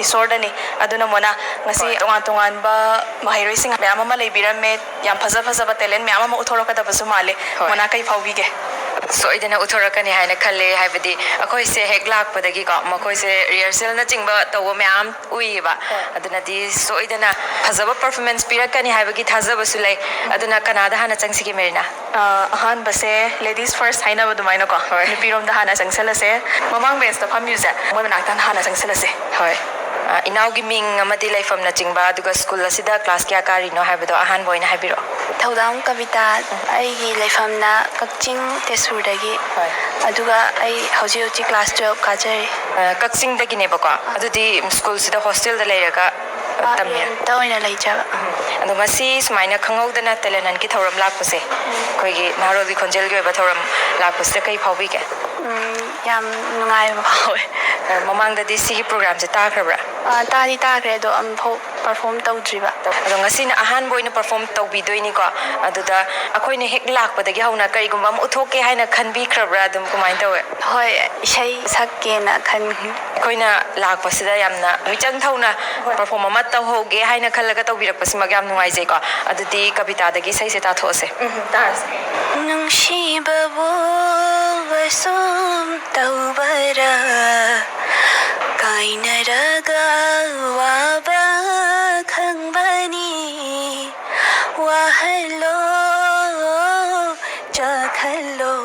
ISOR-dani aduna mona ngasi tongan ba mahiroising mayam ama leibirame yam phajaba talent mayam ama uthorakadabasu male mona kai phawbige soidana uthorakani haina khalle haibadi akoi se hek lakpadagi ko makoi se rehearsal na chingba tawo mayam uiba aduna di soidana phajaba performance pirakani haibagi thajaba sulai aduna kanada hana changsigi merina ahan base ladies first haina badumaina ko nipirom da hana changsalase mamang bench ta phamuse moi manaktan hana changsalase hoy inaugi ming amadi laifam na chingba aduga school asida class kya kari no haibado ahan boina haibiro Thawdam kavita aigi laifamna kakching tesurdagi aduga ai hauji class 12 kajari kakching dagi ne bako adudi school sida hostel da leiraga tamya tawina leijaba adu ngasi sumaina khangawdana telenan ki thoram lakpase koigi narodi khonjel ge ba thoram lakpase kai phawbi ge yam nungai bawe mamang da disi program se ta khrabra tadi ta kre do am perform tawdriba adu ngasi na ahan boina perform tawbi doini ko aduda akoi ne hek lakpadagi hauna kai gumba am uthoke haina khanbi khrabra dum kumain tawe hoy isai sakke na khan koina lakpasida yamna michang thauna perform ama tawhoge haina khallaga tawbirakpasi mag yam nungai jai ko adudi kavita dagi sai se ta those tas nungshibabo vasum tawbara kainaraga waba khangbani wahalo chakhalo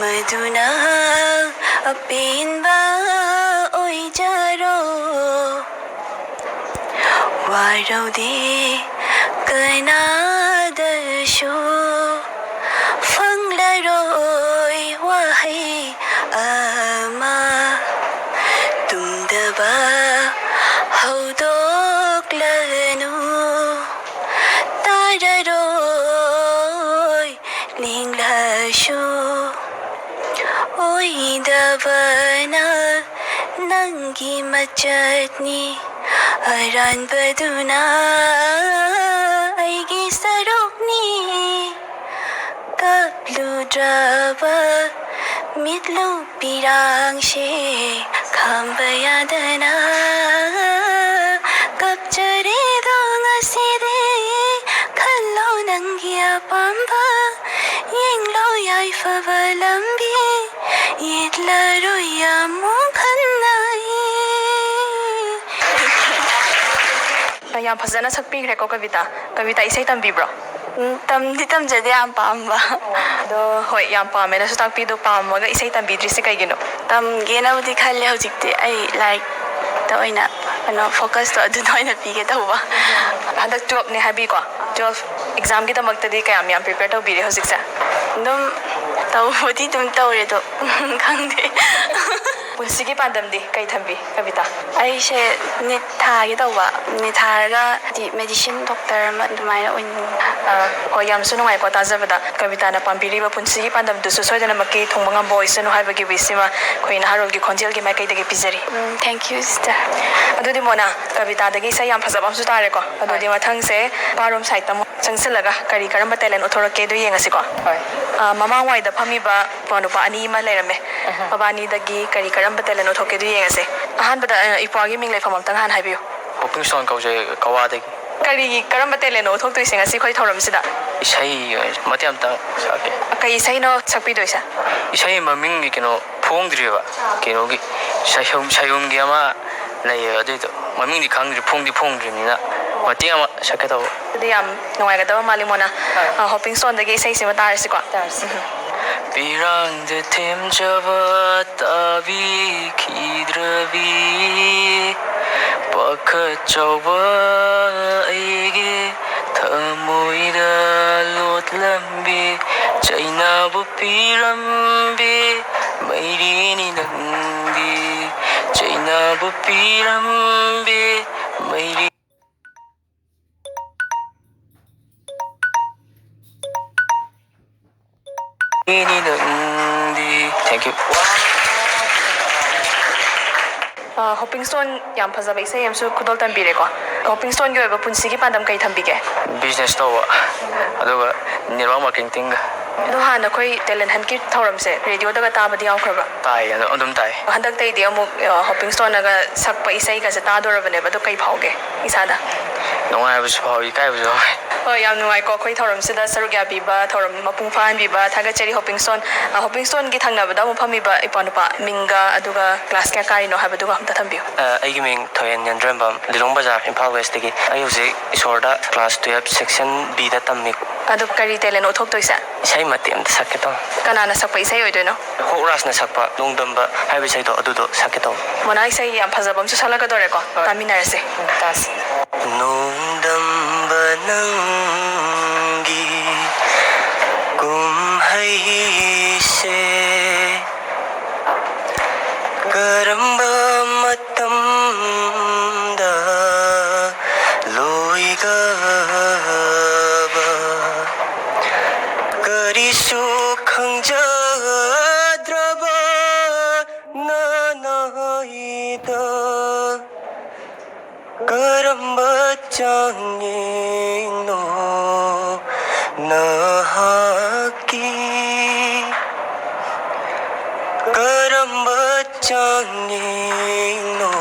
maduna apinba oijaro warodi kanadashu fanglaroi wahai ama tumdaba haudoklanu tararoi linglashu oidabana nangi machatni aran baduna aigi sarokni kaplu draba mitlu pirang she kambayadana kapchare dong aside kallo nangia pamba yenglo yai favalambi yitlaru yamu khanai yam phajana sakpigre ko kavita isai tambibro tamdi tamjade am pamba do hoi yam pame na su takpi do pamaga isai tambidri se kaigino tamgena budi khalle hojikte ai like toina ano focus to adu toina pige tawba hadak 12 ne habi ko 12 exam ki tamakta di kayam yam prepare to bire hojik sa dum tawbudi dum tawre do khangde punsigi pandam di kai thambi kavita ai she ni thagi tawba ni tharga di medicine doctor ma dumai oin ko yam sunu ngai ko tajabada kavita na pampiri ba punsigi pandam du su soidana makki thongmanga voice nu haibagi wisima koina harol gi khonjel gi mai kai dagi pizari thank you sister adudi mona kavita dagi sai yam phajabam su tare ko adudi mathang se parom side tam changsilaga kari karamba talent uthorake du yengasi ko mamang wai da phami ba panupa ani ma lerame babani dagi kari karamba talent uthoke du yengase ahan bada ipwagi ming leifam amtang han haibiu hoping son kauje kawadagi kari karamba talent uthok tu singasi khoi thoram sida isai mate amtang sake kai sai no sakpi doisa isai maming gi kino phongdriba kino gi sayom gi ama lai adu maming di khangri phongdrimina mate ama sake taw adi am nongai ga dawa malimona hoping son dagi sai sima tarsi ko pirang de temjaba tabi khidrabi pakhachawa aige thamoida lotlambi chainabu pirambi mairini nangdi chainabu pirambi mairi Thank you. Hopping stone yam phajaba isai yam su khudol tambire ko hopping stone ge ba punsigi pandam kai thambige Business to aduga nirwang marketing ꯑꯗꯣ ꯍꯥꯟꯅ ꯑꯩꯈꯣꯏ talent ꯍꯟꯠꯀꯤ ꯊꯧꯔꯝꯁꯦ ꯔꯦꯗꯤꯑꯣꯗꯒ ꯇꯥꯕꯗꯤ ꯌꯥꯎꯈ꯭ꯔꯕ ꯇꯥꯏ ꯑꯗꯨꯝ ꯇꯥꯏ ꯍꯟꯗꯛꯇꯩꯗꯤ ꯑꯃꯨꯛ ꯍꯣꯞꯄꯤꯡ ꯁ꯭ꯇꯣꯟꯅꯒ ꯁꯛꯄ ꯏꯁꯩꯒꯁꯦ ꯇꯥꯗꯣꯔꯕꯅꯦꯕ ꯑꯗꯣ ꯀꯩ ꯐꯥꯎꯒꯦ ꯏꯁꯥꯗ ꯅꯨꯡꯉꯥꯏꯕꯁꯨ ꯐꯥꯎꯏ ꯏꯀꯥꯏꯕꯁꯨ ꯐꯥꯎꯏ ꯍꯣꯏ ꯌꯥꯝ ꯅꯨꯡꯉꯥꯏꯀꯣ ꯑꯩꯈꯣꯏ ꯊꯧꯔꯝꯁꯤꯗ ꯁꯔꯨꯛ ꯌꯥꯕꯤꯕ ꯊꯧꯔꯝ ꯃꯄꯨꯡ ꯐꯥꯍꯟꯕꯤꯕ ꯊꯥꯒꯠꯆꯔꯤ ꯍꯣꯞꯄꯤꯡ ꯁ꯭ꯇꯣꯟꯒꯤ ꯊꯪꯅꯕꯗ ꯑꯃꯨꯛ ꯐꯝꯃꯤꯕ ꯏꯄ꯭ꯋꯥꯅꯨꯄꯥ ꯃꯤꯡꯒ ꯑꯗꯨꯒ ꯀ꯭ꯂꯥꯁ ꯀꯌꯥ ꯀꯥꯔꯤꯅꯣ ꯍꯥꯏꯕꯗꯨꯒ ꯑꯝꯇ ꯊꯝꯕꯤꯌꯨ ꯑꯩꯒꯤ ꯃꯤꯡ ꯊꯣꯌꯦꯟ ꯌꯦꯟꯗ꯭ꯔꯦꯝꯕꯝ ꯂꯤꯂꯣꯡ ꯕꯖꯥꯔ ꯏꯝꯐꯥꯜ ꯋꯦꯁꯇꯒꯤ ꯑꯩ ꯍꯧꯖꯤꯛ ꯏꯁꯣꯔꯗ ꯀ꯭ꯂꯥꯁ 12 ꯁꯦꯛꯁꯟ Bꯗ ꯇꯝꯃꯤ ꯑꯗꯨ ꯀꯔꯤ ꯇꯦꯂꯦꯟ ꯎꯠꯊꯣꯛꯇꯣꯏꯁꯦ ꯏꯁꯩ ꯃꯇꯦꯛ ꯑꯃꯇ ꯁꯛꯀꯦ ꯇꯧ ꯀꯅꯥꯅ ꯁꯛꯄ ꯏꯁꯩ ꯑꯣꯏꯗꯣꯏꯅꯣ ꯍꯣꯛꯔꯥꯖꯅ ꯁꯛꯄ ꯅꯣꯡꯗꯝꯕ ꯍꯥꯏꯕ ꯏꯁꯩꯗꯣ ꯑꯗꯨꯗꯣ ꯁꯛꯀꯦ ꯇꯧ ꯃꯣꯅꯥ ꯏꯁꯩ ꯌꯥꯝ ꯐꯖꯕ ꯑꯃꯁꯨ ꯁꯛꯂꯛꯀꯗꯧꯔꯦꯀꯣ ꯇꯥꯃꯤꯟꯅꯔꯁꯦ ꯇꯥꯁꯤ ꯅꯣꯡꯗꯝꯕ ꯅꯪꯒꯤ ꯀꯨꯝꯍꯩꯁꯦ ꯀꯔꯝꯕ ꯃꯇꯝꯗ ꯂꯣꯏꯒꯕ ꯀꯔꯤꯁꯨ ꯈꯪꯖꯗ꯭ꯔꯕ ꯅꯅꯥꯏꯗ ꯀꯔꯝꯕ ꯆꯥꯡꯌꯦꯡꯅꯣ ꯅꯍꯥꯛꯀꯤ ꯀꯔꯝꯕ ꯆꯥꯡꯌꯦꯡꯅꯣ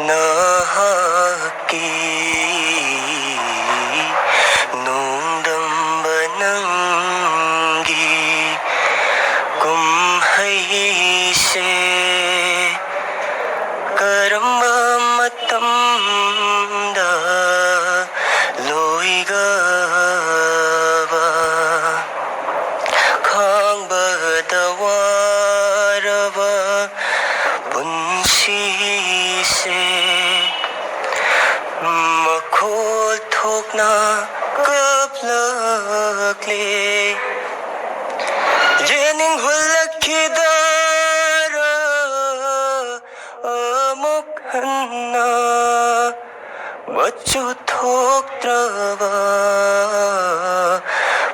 ꯅꯍꯥꯛꯀꯤ ꯅꯣꯡꯗꯝꯕ ꯅꯪꯒꯤ ꯀꯨꯝꯍꯩꯁꯦ ꯀꯔꯝꯕ ꯃꯇꯝꯗ ꯂꯣꯏꯒꯕ ꯈꯥꯡꯕꯗ ꯋꯥꯔꯕ ꯄꯨꯟꯁꯤꯁꯦ ꯃꯈꯣꯜ ꯊꯣꯛꯅ ꯀꯞꯂꯛꯂꯦ ꯌꯦꯅꯤꯡ ꯍꯨꯜꯂꯛꯈꯤꯗꯔ ꯑꯃꯨꯛ ꯍꯟꯅ ꯃꯆꯨ ꯊꯣꯛꯇ꯭ꯔꯕ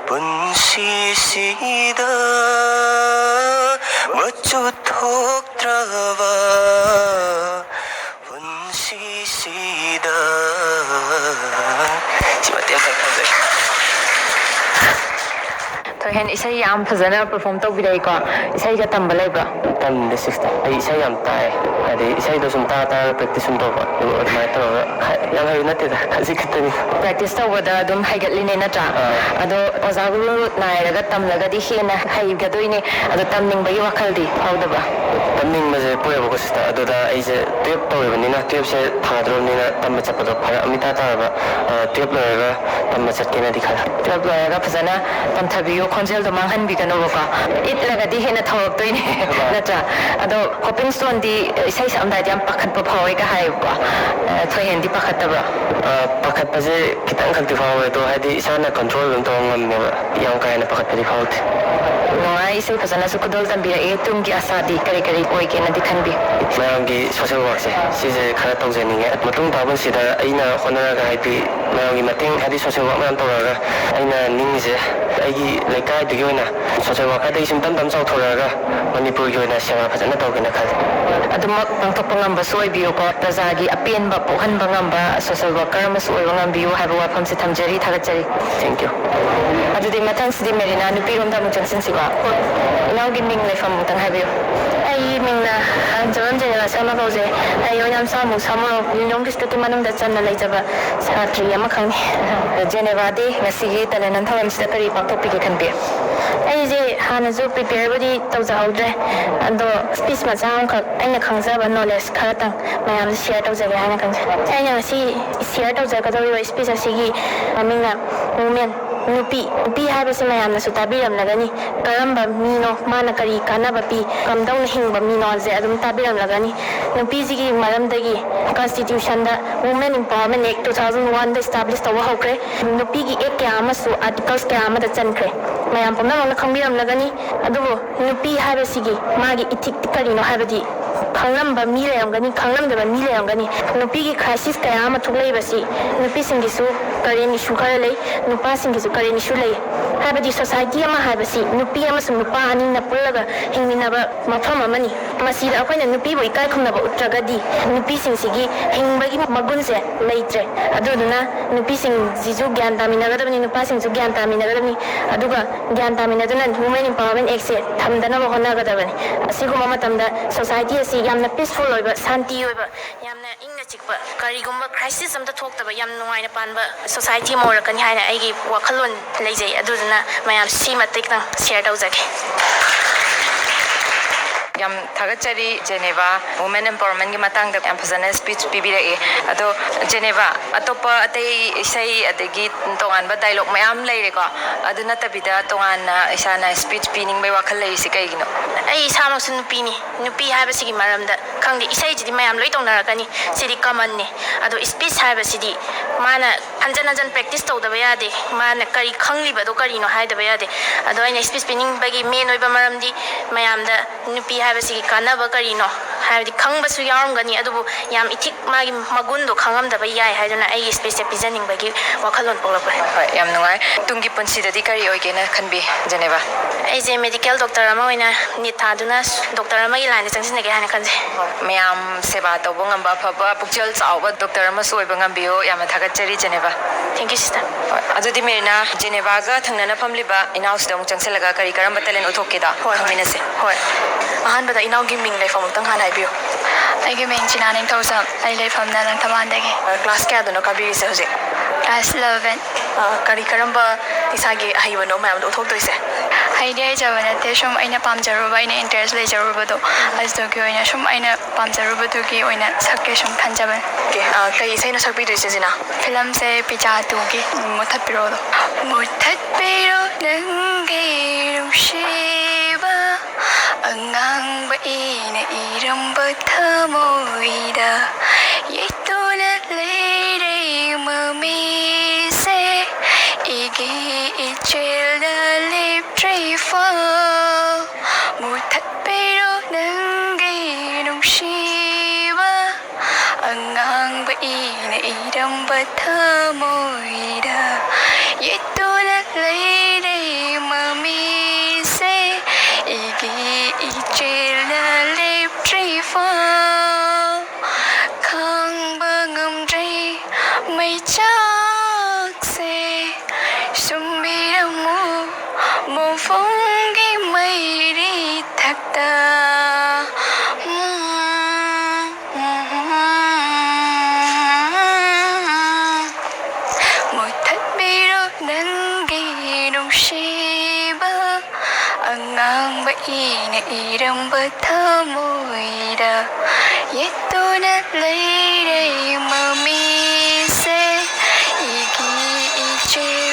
ꯄꯨꯟꯁꯤꯁꯤꯗ ꯃꯆꯨ ꯊꯣꯛꯇ꯭ꯔꯕ ꯄꯨꯟꯁꯤꯁꯤꯗ ꯁꯤ ꯃꯇꯦꯛ ꯑꯃ ꯈꯪꯖꯩ ꯊꯣꯏꯍꯦꯟ ꯏꯁꯩ ꯌꯥꯝ ꯐꯖꯅ ꯄꯔꯐꯣꯔꯝ ꯇꯧꯕꯤꯔꯛꯏꯀꯣ ꯏꯁꯩꯒ ꯇꯝꯕ ꯂꯩꯕ꯭ꯔꯣ ꯇꯝꯗꯦ ꯁꯤꯛꯁꯇ ꯑꯩ ꯏꯁꯩ ꯌꯥꯝ ꯇꯥꯏ ꯍꯥꯏꯗꯤ ꯏꯁꯩꯗꯣ ꯁꯨꯝ ꯇꯥꯔꯒ ꯄ꯭ꯔꯦꯛꯇꯤꯁ ꯁꯨꯝ ꯇꯧꯕ ꯑꯗꯨꯃꯥꯏꯅ ꯇꯧꯔꯒ ꯌꯥꯝ ꯍꯩꯕ ꯅꯠꯇꯦꯗ ꯈꯖꯤꯛ ꯈꯛꯇꯅꯤ ꯄ꯭ꯔꯦꯛꯇꯤꯁ ꯇꯧꯕꯗ ꯑꯗꯨꯝ ꯍꯩꯒꯠꯂꯤꯅꯦ ꯅꯠꯇ꯭ꯔꯥ ꯑꯗꯣ ꯑꯣꯖꯥ ꯒꯨꯔꯨ ꯅꯥꯏꯔꯒ ꯇꯝꯂꯒꯗꯤ ꯍꯦꯟꯅ ꯍꯩꯒꯗꯣꯏꯅꯦ ꯑꯗꯣ ꯇꯝꯅꯤꯡꯕꯒꯤ ꯋꯥꯈꯜꯗꯤ ꯐꯥꯎꯗꯕ꯭ꯔꯥ ꯇꯝꯅꯤꯡꯕꯁꯦ ꯄꯣꯛꯑꯦꯕꯀꯣ ꯁꯤꯁꯇ ꯑꯗꯨꯗ ꯑꯩꯁꯦ 12 ꯇꯧꯔꯤꯕꯅꯤꯅ 12ꯁꯦ ꯊꯥꯗ꯭ꯔꯣꯕꯅꯤꯅ ꯇꯝꯕ ꯆꯠꯄꯗꯣ ꯐꯔꯛ ꯑꯃ ꯏꯇꯥ ꯇꯥꯔꯕ 12 ꯂꯣꯏꯔꯒ ꯇꯝꯕ ꯆꯠꯀꯦꯅꯗꯤ ꯈꯜꯂꯦ 12 ꯂꯣꯏꯔꯒ ꯐꯖꯅ ꯇꯝꯊꯕꯤꯌꯨ ꯈꯣꯟꯖꯦꯜꯗꯣ ꯃꯥꯡꯍꯟꯕꯤꯒꯅꯣꯕꯀꯣ ꯏꯠꯂꯒꯗꯤ ꯍꯦꯟꯅ ꯊꯧꯔꯛꯇꯣꯏꯅꯦ ꯅꯠꯇ꯭ꯔꯥ ꯑꯗꯣ ꯍꯣꯞꯄꯤꯡ ꯁ꯭ꯇꯣꯟꯗꯤ ꯏꯁꯩ ꯁꯛꯑꯝꯗꯥꯏꯗ ꯌꯥꯝ ꯄꯥꯈꯠꯄ ꯐꯥꯎꯋꯦꯒ ꯍꯥꯏꯌꯦꯕꯀꯣ ꯊꯣꯏꯍꯦꯟꯗꯤ ꯄꯥꯈꯠꯇꯕ꯭ꯔꯥ ꯄꯥꯈꯠꯄꯁꯦ ꯈꯤꯇꯪ ꯈꯛꯇꯤ ꯐꯥꯎꯋꯦ ꯑꯗꯣ ꯍꯥꯏꯗꯤ ꯏꯁꯥꯅ ꯀꯟꯇ꯭ꯔꯣꯜ ꯑꯗꯨꯝ ꯇꯧꯕ ꯉꯝꯃꯦꯕ ꯌꯥꯝ ꯀꯥ ꯍꯦꯟꯅ ꯄꯥꯈꯠꯄꯗꯤ ꯐꯥꯎꯗꯦ ꯅꯨꯡꯉꯥꯏ ꯏꯁꯩ ꯐꯖꯅꯁꯨ ꯈꯨꯗꯣꯜ ꯇꯝꯕꯤꯔꯛꯑꯦ ꯇꯨꯡꯒꯤ ꯑꯁꯥꯗꯤ ꯀꯔꯤ ꯀꯔꯤ ꯑꯣꯏꯒꯦꯅꯗꯤ ꯈꯟꯕꯤ ꯃꯌꯥꯝꯒꯤ ꯁꯣꯁꯦꯜ ꯋꯥꯔꯛꯁꯦ ꯁꯤꯁꯦ ꯈꯔ ꯇꯧꯖꯅꯤꯡꯉꯦ ꯃꯇꯨꯡ ꯇꯥꯕꯁꯤꯗ ꯑꯩꯅ ꯍꯣꯠꯅꯔꯒ ꯍꯥꯏꯗꯤ ꯃꯌꯥꯝꯒꯤ ꯃꯇꯦꯡ ꯍꯥꯏꯗꯤ ꯁꯣꯁꯦꯜ ꯋꯥꯔꯛ ꯃꯌꯥꯝ ꯇꯧꯔꯒ ꯑꯩꯅ ꯅꯤꯡꯉꯤꯁꯦ ꯑꯩꯒꯤ ꯂꯩꯀꯥꯏꯗꯨꯒꯤ ꯑꯣꯏꯅ ꯁꯣꯁꯦꯜ ꯋꯥꯔꯀꯔꯗꯒꯤ ꯁꯨꯝ ꯇꯝ ꯆꯥꯎꯊꯣꯔꯛꯑꯒ ꯃꯅꯤꯄꯨꯔꯒꯤ ꯑꯣꯏꯅ ꯁꯦꯕꯥ ꯐꯖꯅ ꯇꯧꯒꯦꯅ ꯈꯜꯂꯤ ꯑꯗꯨꯃꯛ ꯄꯥꯡꯊꯣꯛꯄ ꯉꯝꯕꯁꯨ ꯑꯣꯏꯕꯤꯌꯨꯀꯣ ꯄ꯭ꯔꯖꯥꯒꯤ ꯑꯄꯦꯟꯕ ꯄꯣꯛꯍꯟꯕ ꯉꯝꯕ ꯁꯣꯁꯦꯜ ꯋꯥꯔꯀꯔ ꯑꯃꯁꯨ ꯑꯣꯏꯕ ꯉꯝꯕꯤꯌꯨ ꯍꯥꯏꯕ ꯋꯥꯐꯝꯁꯦ ꯊꯝꯖꯔꯤ ꯊꯥꯒꯠꯆꯔꯤ ꯊꯦꯡꯛ ꯌꯨ ꯑꯗꯨꯗꯤ ꯃꯊꯪꯁꯤꯗꯤ ꯃꯦꯔꯤꯅꯥ ꯅꯨꯄꯤꯔꯣꯝꯗ ꯑꯃꯨꯛ ꯆꯪꯁꯤꯟꯁꯤꯀꯣ ꯏꯅꯥꯎꯒꯤ ꯃꯤꯡ ꯂꯩꯐꯝ ꯑꯃꯨꯛꯇꯪ ꯍꯥꯏꯕꯤꯌꯨ ꯑꯩꯒꯤ ꯃꯤꯡꯅ ꯖꯔꯣꯟ ꯖꯦꯅꯦꯔꯥꯁ ꯑꯃ ꯀꯧꯖꯩ ꯑꯩ ꯑꯣꯏꯅꯥꯝ ꯁꯥꯃꯨ ꯁꯥꯃꯨꯔꯣꯛ ꯂꯤꯂꯣꯡ ꯗꯤꯁꯇ꯭ꯔꯤꯛꯀꯤ ꯃꯅꯨꯡꯗ ꯆꯟꯅ ꯂꯩꯖꯕ ꯁꯥꯇ꯭ꯔꯤ ꯑꯃꯈꯛꯅꯤ ꯖꯦꯅꯦꯕꯥꯗꯤ ꯉꯁꯤꯒꯤ ꯇꯦꯂꯦꯟ ꯊꯧꯔꯝꯁꯤꯗ ꯀꯔꯤ ꯄꯥꯡꯊꯣꯛꯄꯤꯒꯦ ꯈꯟꯕꯤ ꯑꯩꯁꯦ ꯍꯥꯟꯅꯁꯨ ꯄ꯭ꯔꯤꯄꯦꯌꯔꯕꯨꯗꯤ ꯇꯧꯖꯍꯧꯗ꯭ꯔꯦ ꯑꯗꯣ ꯁ꯭ꯄꯤꯆ ꯃꯆꯥ ꯑꯃꯈꯛ ꯑꯩꯅ ꯈꯪꯖꯕ ꯅꯣꯂꯦꯖ ꯈꯔꯇꯪ ꯃꯌꯥꯝꯗ ꯁꯤꯌꯔ ꯇꯧꯖꯒꯦ ꯍꯥꯏꯅ ꯈꯟꯖꯩ ꯑꯩꯅ ꯉꯁꯤ ꯁꯤꯌꯔ ꯇꯧꯖꯒꯗꯧꯔꯤꯕ ꯁ꯭ꯄꯤꯆ ꯑꯁꯤꯒꯤ ꯃꯃꯤꯡꯅ ꯋꯨꯃꯦꯟ ꯅꯨꯄꯤ ꯍꯥꯏꯕꯁꯤ ꯃꯌꯥꯝꯅꯁꯨ ꯇꯥꯕꯤꯔꯝꯂꯒꯅꯤ ꯀꯔꯝꯕ ꯃꯤꯅꯣ ꯃꯥꯅ ꯀꯔꯤ ꯀꯥꯟꯅꯕ ꯄꯤ ꯀꯝꯗꯧꯅ ꯍꯤꯡꯕ ꯃꯤꯅꯣꯁꯦ ꯑꯗꯨꯝ ꯇꯥꯕꯤꯔꯝꯂꯒꯅꯤ ꯅꯨꯄꯤꯁꯤꯒꯤ ꯃꯔꯝꯗꯒꯤ ꯀꯟꯁꯇꯤꯇ꯭ꯌꯨꯁꯟꯗ ꯋꯨꯃꯦꯟ ꯏꯝꯄꯥꯋꯔꯃꯦꯟ ꯑꯦꯛ 2001ꯗ ꯏꯁꯇꯥꯕ꯭ꯂꯤꯁ ꯇꯧꯕ ꯍꯧꯈ꯭ꯔꯦ ꯅꯨꯄꯤꯒꯤ ꯑꯦꯛ ꯀꯌా ꯑꯃꯁꯨ ꯑꯥꯔꯇꯤꯀꯜꯁ ꯀꯌꯥ ꯑꯃꯗ ꯆꯟꯈ꯭ꯔꯦ ꯃꯌꯥꯝ ꯄꯨꯝꯅꯃꯛꯅ ꯈꯪꯕꯤꯔꯝꯂꯒꯅꯤ ꯑꯗꯨꯕꯨ ꯅꯨꯄꯤ ꯍꯥꯏꯕꯁꯤꯒꯤ ꯃꯥꯒꯤ ꯏꯊꯤꯛꯇꯤ ꯀꯔꯤꯅꯣ ꯍꯥꯏꯕꯗꯤ ꯈꯪꯂꯝꯕ ꯃꯤ ꯂꯩꯔꯝꯒꯅꯤ ꯈꯪꯂꯝꯗꯕ ꯃꯤ ꯂꯩꯔꯝꯒꯅꯤ ꯅꯨꯄꯤꯒꯤ ꯈ꯭ꯔꯥꯏꯁꯤꯁ ꯀꯌꯥ ꯑꯃ ꯊꯣꯛꯂꯛꯏꯕꯁꯤ ꯅꯨꯄꯤꯁꯤꯡꯒꯤꯁꯨ ꯀꯔꯦꯟ ꯏꯁꯨ ꯈꯔ ꯂꯩ ꯅꯨꯄꯥꯁꯤꯡꯒꯤꯁꯨ ꯀꯔꯦꯟ ꯏꯁꯨ ꯂꯩ ꯍꯥꯏꯕꯗꯤ ꯁꯣꯁꯥꯏꯇꯤ ꯑꯃ ꯍꯥꯏꯕꯁꯤ ꯅꯨꯄꯤ ꯑꯃꯁꯨꯡ ꯅꯨꯄꯥ ꯑꯅꯤꯅ ꯄꯨꯜꯂꯒ ꯍꯤꯡꯃꯤꯟꯅꯕ ꯃꯐꯝ ꯑꯃꯅꯤ ꯃꯁꯤꯗ ꯑꯩꯈꯣꯏꯅ ꯅꯨꯄꯤꯕꯨ ꯏꯀꯥꯏ ꯈꯨꯝꯅꯕ ꯎꯠꯇ꯭ꯔꯒꯗꯤ ꯅꯨꯄꯤꯁꯤꯡꯁꯤꯒꯤ ꯍꯤꯡꯕꯒꯤ ꯃꯒꯨꯟꯁꯦ ꯂꯩꯇ꯭ꯔꯦ ꯑꯗꯨꯗꯨꯅ ꯅꯨꯄꯤꯁꯤꯡꯁꯤꯁꯨ ꯒ꯭ꯌꯥꯟ ꯇꯥꯃꯤꯟꯅꯒꯗꯕꯅꯤ ꯅꯨꯄꯥꯁꯤꯡꯁꯨ ꯒ꯭ꯌꯥꯟ ꯇꯥꯃꯤꯟꯅꯒꯗꯕꯅꯤ ꯑꯗꯨꯒ ꯒ꯭ꯌꯥꯟ ꯇꯥꯃꯤꯟꯅꯗꯨꯅ ꯋꯨꯃꯦꯟ ꯏꯝꯄꯥꯋꯔꯃꯦꯟ ꯑꯦꯛꯁꯦ ꯊꯝꯗꯅꯕ ꯍꯣꯠꯅꯒꯗꯕꯅꯤ ꯑꯁꯤꯒꯨꯝꯕ ꯃꯇꯝꯗ ꯁꯣꯁꯥꯏꯇꯤ ꯑꯁꯤ ꯌꯥꯝꯅ ꯄꯤꯁꯐꯨꯜ ꯑꯣꯏꯕ ꯁꯥꯟꯇꯤ ꯑꯣꯏꯕ ꯌꯥꯝꯅ ꯏꯪꯅ ꯆꯤꯛꯄ ꯀꯔꯤꯒꯨꯝꯕ ꯈ꯭ꯔꯥꯏꯁꯤꯁ ꯑꯝꯇ ꯊꯣꯛꯇꯕ ꯌꯥꯝ ꯅꯨꯡꯉꯥꯏꯅ ꯄꯥꯟꯕ ꯁꯣꯁꯥꯏꯇꯤ ꯑꯃ ꯑꯣꯏꯔꯛꯀꯅꯤ ꯍꯥꯏꯅ ꯑꯩꯒꯤ ꯋꯥꯈꯜꯂꯣꯟ ꯂꯩꯖꯩ ꯑꯗꯨꯗꯨꯅ ꯃꯌꯥꯝ ꯁꯤ ꯃꯇꯤꯛꯇꯪ ꯁꯤꯌꯔ ꯇꯧꯖꯒꯦ ꯌꯥꯝ ꯊꯥꯒꯠꯆꯔꯤ ꯖꯦꯅꯦꯕꯥ ꯋꯨꯃꯦꯟ ꯑꯦꯝꯄꯥꯋꯔꯃꯦꯟꯒꯤ ꯃꯇꯥꯡꯗ ꯌꯥꯝ ꯐꯖꯅ ꯁ꯭ꯄꯤꯆ ꯄꯤꯕꯤꯔꯛꯏ ꯑꯗꯣ ꯖꯦꯅꯦꯕꯥ ꯑꯇꯣꯞꯄ ꯑꯇꯩ ꯏꯁꯩ ꯑꯗꯒꯤ ꯇꯣꯉꯥꯟꯕ ꯗꯥꯏꯂꯣꯛ ꯃꯌꯥꯝ ꯂꯩꯔꯦꯀꯣ ꯑꯗꯨ ꯅꯠꯇꯕꯤꯗ ꯇꯣꯉꯥꯟꯅ ꯏꯁꯥꯅ ꯁ꯭ꯄꯤꯆ ꯄꯤꯅꯤꯡꯕꯩ ꯋꯥꯈꯜ ꯂꯩꯔꯤꯁꯤ ꯀꯩꯒꯤꯅꯣ ꯑꯩ ꯏꯁꯥꯃꯛꯁꯨ ꯅꯨꯄꯤꯅꯤ ꯅꯨꯄꯤ ꯍꯥꯏꯕꯁꯤꯒꯤ ꯃꯔꯝꯗ ꯈꯪꯗꯦ ꯏꯁꯩꯁꯤꯗꯤ ꯃꯌꯥꯝ ꯂꯣꯏ ꯇꯧꯅꯔꯛꯀꯅꯤ ꯁꯤꯗꯤ ꯀꯃꯟꯅꯤ ꯑꯗꯣ ꯁ꯭ꯄꯤꯆ ꯍꯥꯏꯕꯁꯤꯗꯤ ꯃꯥꯅ ꯍꯟꯖꯟ ꯍꯟꯖꯟ ꯄ꯭ꯔꯦꯛꯇꯤꯁ ꯇꯧꯗꯕ ꯌꯥꯗꯦ ꯃꯥꯅ ꯀꯔꯤ ꯈꯪꯂꯤꯕꯗꯣ ꯀꯔꯤꯅꯣ ꯍꯥꯏꯗꯕ ꯌꯥꯗꯦ ꯑꯗꯣ ꯑꯩꯅ ꯁ꯭ꯄꯤꯆ ꯄꯤꯅꯤꯡꯕꯒꯤ ꯃꯦꯟ ꯑꯣꯏꯕ ꯃꯔꯝꯗꯤ ꯃꯌꯥꯝꯗ ꯅꯨꯄꯤ ꯍꯥꯏꯕꯁꯤꯒꯤ ꯀꯥꯟꯅꯕ ꯀꯔꯤꯅꯣ ꯍꯥꯏꯕꯗꯤ ꯈꯪꯕꯁꯨ ꯌꯥꯎꯔꯝꯒꯅꯤ ꯑꯗꯨꯕꯨ ꯌꯥꯝ ꯏꯊꯤꯛ ꯃꯥꯒꯤ ꯃꯒꯨꯟꯗꯣ ꯈꯪꯉꯝꯗꯕ ꯌꯥꯏ ꯍꯥꯏꯗꯨꯅ ꯑꯩꯒꯤ ꯁ꯭ꯄꯤꯆꯁꯦ ꯄꯤꯖꯅꯤꯡꯕꯒꯤ ꯋꯥꯈꯜꯂꯣꯟ ꯄꯣꯛꯂꯛꯄꯅꯤ ꯍꯣꯏ ꯌꯥꯝ ꯅꯨꯡꯉꯥꯏ ꯇꯨꯡꯒꯤ ꯄꯨꯟꯁꯤꯗꯗꯤ ꯀꯔꯤ ꯑꯣꯏꯒꯦꯅ ꯈꯟꯕꯤ ꯖꯦꯅꯦꯕꯥ ꯑꯩꯁꯦ ꯃꯦꯗꯤꯀꯦꯜ ꯗꯣꯛꯇꯔ ꯑꯃ ꯑꯣꯏꯅ ꯅꯤꯠ ꯊꯥꯗꯨꯅ ꯗꯣꯛꯇꯔ ꯑꯃꯒꯤ ꯂꯥꯏꯟꯗ ꯆꯪꯁꯤꯟꯅꯒꯦ ꯍꯥꯏꯅ ꯈꯟꯖꯩ ꯃꯌꯥꯝ ꯁꯦꯕꯥ ꯇꯧꯕ ꯉꯝꯕ ꯑꯐꯕ ꯄꯨꯛꯆꯦꯜ ꯆꯥꯎꯕ ꯗꯣꯛꯇꯔ ꯑꯃꯁꯨ ꯑꯣꯏꯕ ꯉꯝꯕꯤꯌꯨ ꯌꯥꯝꯅ ꯊꯥꯒꯠꯆꯔꯤ ꯖꯦꯅꯦꯕꯥ ꯊꯦꯡꯛ ꯌꯨ ꯁꯤꯁꯇꯔ ꯍꯣꯏ ꯑꯗꯨꯗꯤ ꯃꯦꯔꯤꯅꯥ ꯖꯦꯅꯦꯕꯥꯒ ꯊꯪꯅꯅ ꯐꯝꯂꯤꯕ ꯏꯅꯥꯎꯁꯤꯗ ꯑꯃꯨꯛ ꯆꯪꯁꯤꯜꯂꯒ ꯀꯔꯤ ꯀꯔꯝꯕ ꯇꯦꯂꯦꯟ ꯎꯠꯊꯣꯛꯀꯦꯗ ꯈꯪꯃꯤꯟꯅꯁꯦ ꯍꯣꯏ ꯑꯍꯥꯟꯕꯗ ꯏꯅꯥꯎꯒꯤ ꯃꯤꯡ ꯂꯩꯐꯝ ꯑꯃꯨꯛꯇꯪ ꯍꯥꯟꯅ ꯍꯥꯏꯕꯤꯌꯨ ꯑꯩꯒꯤ ꯃꯤꯡ ꯆꯤꯅꯥ ꯅꯤꯡꯊꯧꯖꯝ ꯑꯩ ꯂꯩꯐꯝꯅ ꯂꯪꯊꯕꯥꯜꯗꯒꯤ ꯀ꯭ꯂꯥꯁ ꯀꯌꯥꯗꯅꯣ ꯀꯥꯕꯤꯔꯤꯁꯦ ꯍꯧꯖꯤꯛ ꯀ꯭ꯂꯥꯁ 11 ꯀꯔꯤ ꯀꯔꯝꯕ ꯏꯁꯥꯒꯤ ꯑꯍꯩꯕꯅꯣ ꯃꯌꯥꯝꯗꯣ ꯎꯠꯊꯣꯛꯇꯣꯏꯁꯦ ꯍꯩꯗꯤ ꯍꯩꯖꯕ ꯅꯠꯇꯦ ꯁꯨꯝ ꯑꯩꯅ ꯄꯥꯝꯖꯔꯨꯕ ꯑꯩꯅ ꯏꯟꯇꯔꯦꯁ ꯂꯩꯖꯔꯨꯕꯗꯣ ꯑꯗꯨꯗꯨꯒꯤ ꯑꯣꯏꯅ ꯁꯨꯝ ꯑꯩꯅ ꯄꯥꯝꯖꯔꯨꯕꯗꯨꯒꯤ ꯑꯣꯏꯅ ꯁꯛꯀꯦ ꯁꯨꯝ ꯈꯟꯖꯕꯅꯤ ꯀꯩ ꯏꯁꯩꯅꯣ ꯁꯛꯄꯤꯗꯣꯏꯁꯦ ꯖꯤꯅꯥ ꯐꯤꯂꯝꯁꯦ ꯄꯤꯖꯥ 2ꯒꯤ ꯃꯨꯊꯠꯄꯤꯔꯣꯗꯣ ꯃꯨꯊꯠꯄꯤꯔꯣ ꯅꯪꯒꯤ ꯅꯨꯡꯁꯤꯕ ꯑꯉꯥꯡꯕ ꯏꯅ ꯏꯔꯝꯕ ꯊꯃꯣꯏꯗ ꯌꯦꯛꯇꯨꯅ ꯂꯩꯔꯦ ꯃꯃꯤꯁꯦ 이게 이제나 립트리fall 무탓배로 남긴 웅시와 앙앙바 이나 이름부터 모이라 예또나 레이레 마미세 이게 이제나 립트리fall 강방음지 메이차 Sumbidamu một phút cái mây đi thật ta một thất bi đâu nắng ghi đông si ba ang ang ba ina iram ba tha môi da yết tu na lấy đây mà mi se iki ichil